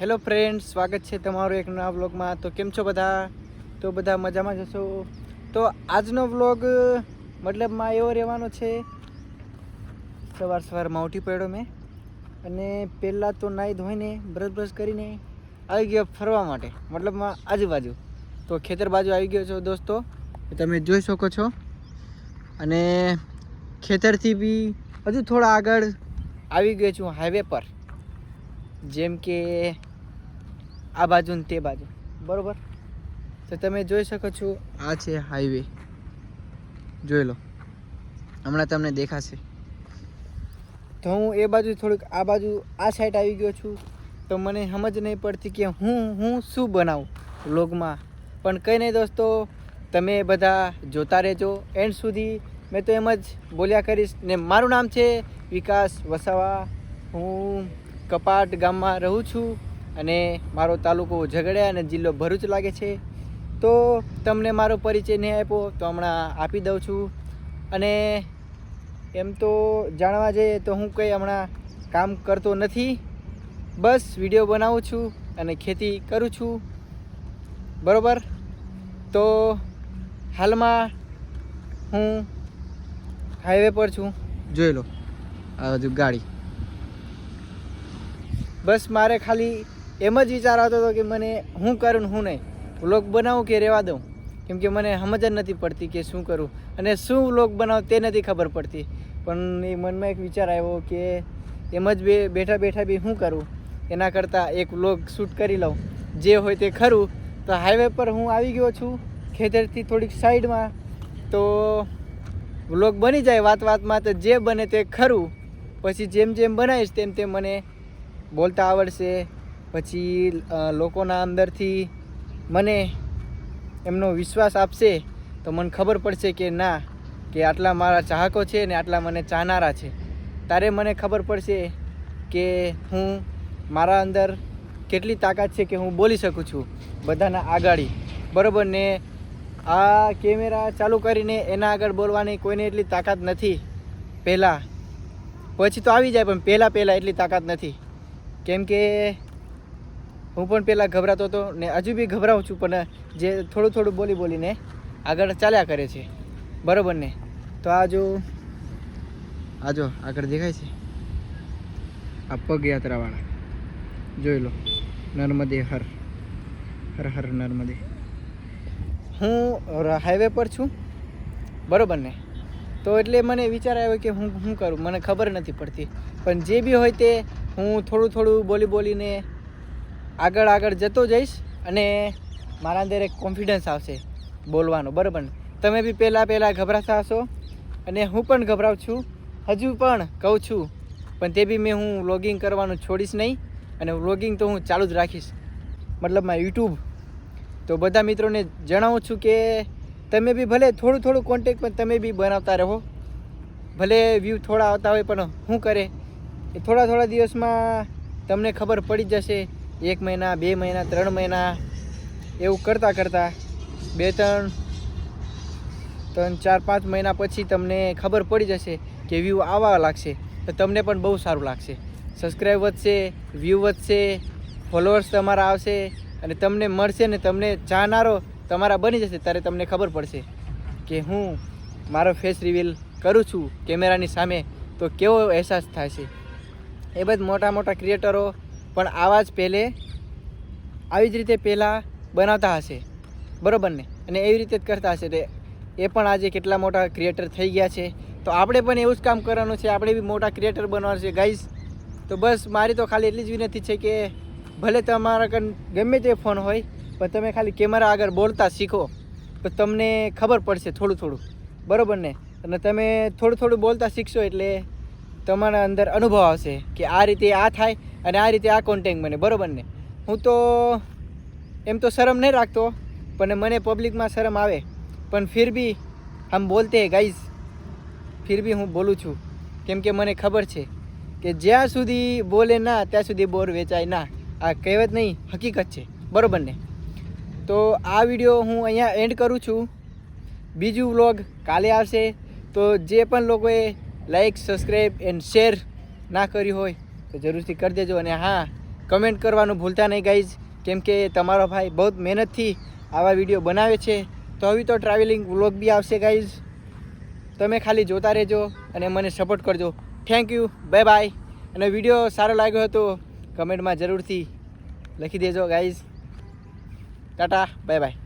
Hello friends, સ્વાગત છે તમારું એક નવા વ્લોગમાં. તો કેમ છો બધા? તો બધા મજામાં જ હશો. તો આજનો વ્લોગ મતલબમાં એવો રહેવાનો છે. સવારમાં ઉઠી પડ્યો મેં અને પહેલાં તો નાહી ધોઈને બ્રશ કરીને આવી ગયો ફરવા માટે, મતલબમાં આજુબાજુ. તો ખેતર બાજુ આવી ગયો છો દોસ્તો, તમે જોઈ શકો છો. અને ખેતરથી બી હજુ થોડા આગળ આવી ગયો છું હાઈવે પર, જેમ કે આ બાજુ ને તે બાજુ, બરોબર. તો તમે જોઈ શકો છો, આ છે હાઈવે, જોઈ લો, હમણાં તમને દેખાશે. તો હું એ બાજુ થોડુંક આ બાજુ આ સાઈડ આવી ગયો છું. તો મને સમજ નહીં પડતી કે હું શું બનાવું વ્લોગમાં. પણ કંઈ નહીં દોસ્તો, તમે બધા જોતા રહેજો એન્ડ સુધી. મેં તો એમ જ બોલ્યા કરીશ ને. મારું નામ છે વિકાસ વસાવા. હું કપાટ ગામમાં રહું છું અને મારો તાલુકો ઝઘડિયા અને જિલ્લો ભરૂચ લાગે છે. તો તમને મારો પરિચય નહીં આપ્યો તો હમણાં આપી દઉં છું. અને એમ તો જાણવા જઈએ તો હું કંઈ હમણાં કામ કરતો નથી, બસ વિડીયો બનાવું છું અને ખેતી કરું છું, બરાબર. તો હાલમાં હું હાઈવે પર છું, જોઈ લો આ બધું ગાડી. બસ મારે ખાલી એમ જ વિચાર આવતો હતો કે મને શું કરું ને શું નહીં, વ્લોગ બનાવું કે રહેવા દઉં. કેમ કે મને સમજ જ નથી પડતી કે શું કરું અને શું વ્લોગ બનાવું તે નથી ખબર પડતી. પણ એ મનમાં એક વિચાર આવ્યો કે એમ જ બેઠા બેઠા બી શું કરું, એના કરતાં એક વ્લોગ શૂટ કરી લઉં, જે હોય તે ખરું. તો હાઈવે પર હું આવી ગયો છું, ખેતરથી થોડીક સાઈડમાં. તો વ્લોગ બની જાય વાત વાતમાં, તો જે બને તે ખરું. પછી જેમ જેમ બનાવીશ તેમ તેમ મને બોલતા આવડશે. પછી લોકોના અંદરથી મને એમનો વિશ્વાસ આપશે તો મને ખબર પડશે કે ના, કે આટલા મારા ચાહકો છે ને આટલા મને ચાહનારા છે. ત્યારે મને ખબર પડશે કે હું મારા અંદર કેટલી તાકાત છે કે હું બોલી શકું છું બધાના આગાડી, બરાબર. ને આ કેમેરા ચાલુ કરીને એના આગળ બોલવાની કોઈને એટલી તાકાત નથી. પહેલાં પછી તો આવી જાય, પણ પહેલાં એટલી તાકાત નથી. કેમ કે હું પણ પહેલાં ગભરાતો હતો ને હજુ બી ગભરાઉં છું, પણ જે થોડું બોલીને આગળ ચાલ્યા કરે છે, બરાબર ને. તો આ જો આગળ દેખાય છે આ પગયાત્રાવાળા, જોઈ લો. નર્મદે હર હર હર નર્મદે. હું હાઈવે પર છું, બરાબર ને. તો એટલે મને વિચાર આવ્યો કે હું શું કરું, મને ખબર નથી પડતી. પણ જે બી હોય તે હું થોડું બોલીને આગળ જતો જઈશ અને મારા અંદર એક કોન્ફિડન્સ આવશે બોલવાનો, બરાબર ને. તમે બી પહેલાં ગભરાતા હશો અને હું પણ ગભરાઉં છું, હજુ પણ કહું છું. પણ તે બી હું વ્લોગિંગ કરવાનું છોડીશ નહીં અને વ્લોગિંગ તો હું ચાલુ જ રાખીશ, મતલબમાં યુટ્યુબ. તો બધા મિત્રોને જણાવું છું કે તમે બી ભલે થોડું કોન્ટેક્ટ પણ તમે બી બનાવતા રહો. ભલે વ્યૂ થોડા આવતા હોય પણ શું કરે, એ થોડા દિવસમાં તમને ખબર પડી જશે. 1 મહિના 2 મહિના 3 મહિના એવું કરતાં 2 3 4 5 મહિના પછી તમને ખબર પડી જશે કે વ્યૂ આવવા લાગશે. તો તમને પણ બહુ સારું લાગશે. સબસ્ક્રાઈબ વધશે, વ્યૂ વધશે, ફોલોઅર્સ તમારા આવશે અને તમને મળશે ને તમને ચાહનારો તમારા બની જશે. ત્યારે તમને ખબર પડશે કે હું મારો ફેસ રિવીલ કરું છું કેમેરાની સામે તો કેવો અહેસાસ થાય છે. એ બધા મોટા ક્રિએટરો પણ આવી જ રીતે પહેલાં બનાવતા હશે, બરાબર ને. અને એવી રીતે જ કરતા હશે. એ પણ આજે કેટલા મોટા ક્રિએટર થઈ ગયા છે. તો આપણે પણ એવું જ કામ કરવાનું છે, આપણે બી મોટા ક્રિએટર બનવાનું છે ગાઈઝ. તો બસ મારી તો ખાલી એટલી જ વિનંતી છે કે ભલે તમારા કન ગમે તે ફોન હોય, પણ તમે ખાલી કેમેરા આગળ બોલતા શીખો તો તમને ખબર પડશે થોડું, બરાબર ને. અને તમે થોડું બોલતા શીખશો એટલે તમારા અંદર અનુભવ આવશે કે આ રીતે આ થાય અને આ રીતે આ કોન્ટેન્ટ બને, બરાબર ને. હું તો એમ તો શરમ નહીં રાખતો, પણ મને પબ્લિકમાં શરમ આવે. પણ ફિર બી હમ બોલતે હે ગાઈઝ, ફિર બી હું બોલું છું. કેમ કે મને ખબર છે કે જ્યાં સુધી બોલે ના ત્યાં સુધી બોર વેચાય ના. આ કહેવત નહીં, હકીકત છે, બરાબર ને. તો આ વિડીયો હું અહીંયા એન્ડ કરું છું. બીજું વ્લોગ કાલે આવશે. તો જે પણ લોકોએ લાઈક સબસ્ક્રાઈબ એન્ડ શેર ના કર્યું હોય તો જરૂરથી કરી દેજો. અને હા, કમેન્ટ કરવાનું ભૂલતા નહીં ગાઈઝ, કેમ કે તમારો ભાઈ બહુ મહેનતથી આવા વિડીયો બનાવે છે. તો હવે તો ટ્રાવેલિંગ વ્લોગ બી આવશે ગાઈઝ, તમે ખાલી જોતા રહેજો અને મને સપોર્ટ કરજો. Thank you, bye bye. અને વિડીયો સારો લાગ્યો હતો કમેન્ટમાં જરૂરથી લખી દેજો ગાઈઝ. Tata, bye bye.